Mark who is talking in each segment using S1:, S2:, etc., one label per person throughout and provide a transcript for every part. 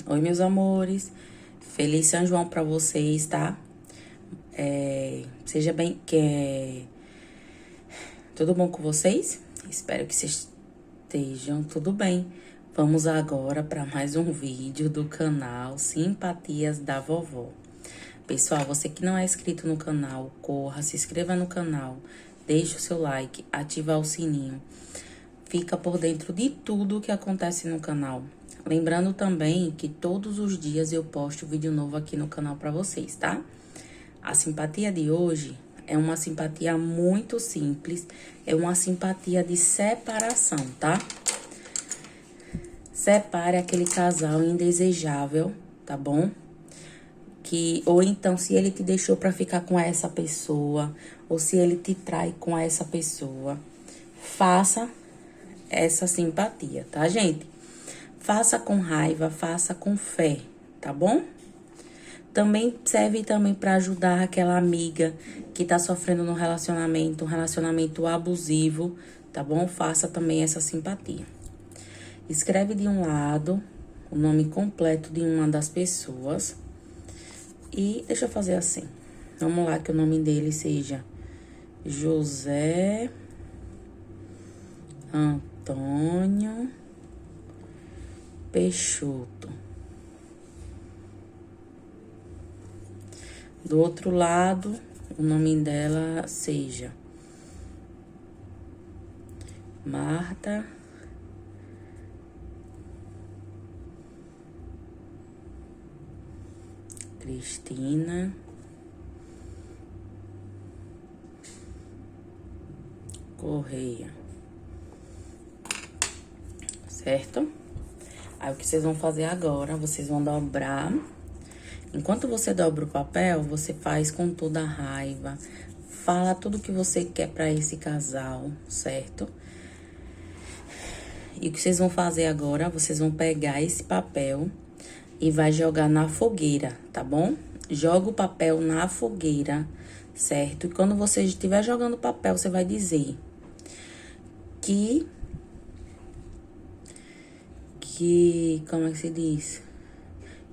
S1: Oi, meus amores. Feliz São João pra vocês, tá? Seja bem... Tudo bom com vocês? Espero que vocês estejam tudo bem. Vamos agora para mais um vídeo do canal Simpatias da Vovó. Pessoal, você que não é inscrito no canal, corra, se inscreva no canal, deixe o seu like, ativar o sininho. Fica por dentro de tudo que acontece no canal. Lembrando também que todos os dias eu posto vídeo novo aqui no canal para vocês, tá? A simpatia de hoje é uma simpatia muito simples, é uma simpatia de separação, tá? Separe aquele casal indesejável, tá bom? Ou então, se ele te deixou pra ficar com essa pessoa, ou se ele te trai com essa pessoa, faça essa simpatia, tá, gente? Faça com raiva, faça com fé, tá bom? Também serve também para ajudar aquela amiga que tá sofrendo no relacionamento, um relacionamento abusivo, tá bom? Faça também essa simpatia. Escreve de um lado o nome completo de uma das pessoas e deixa eu fazer assim. Vamos lá, que o nome dele seja José Antônio Peixoto. Do outro lado, o nome dela seja Marta Cristina Correia, certo? Aí, o que vocês vão fazer agora, vocês vão dobrar. Enquanto você dobra o papel, você faz com toda a raiva, fala tudo que você quer pra esse casal, certo? E o que vocês vão fazer agora, vocês vão pegar esse papel e vai jogar na fogueira, tá bom? Joga o papel na fogueira, certo? E quando você estiver jogando o papel, você vai dizer como é que se diz?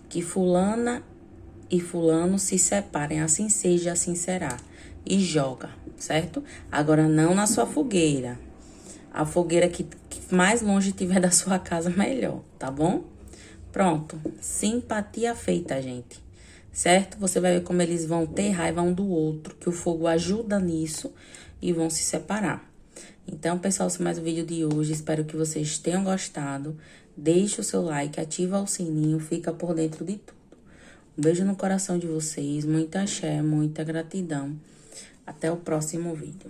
S1: Que fulana e fulano se separem, assim seja, assim será. E joga, certo? Agora, não na sua fogueira. A fogueira que mais longe tiver da sua casa, melhor, tá bom? Pronto. Simpatia feita, gente. Certo? Você vai ver como eles vão ter raiva um do outro, que o fogo ajuda nisso e vão se separar. Então, pessoal, esse é mais um vídeo de hoje. Espero que vocês tenham gostado. Deixe o seu like, ativa o sininho, fica por dentro de tudo. Um beijo no coração de vocês, muita axé, muita gratidão. Até o próximo vídeo.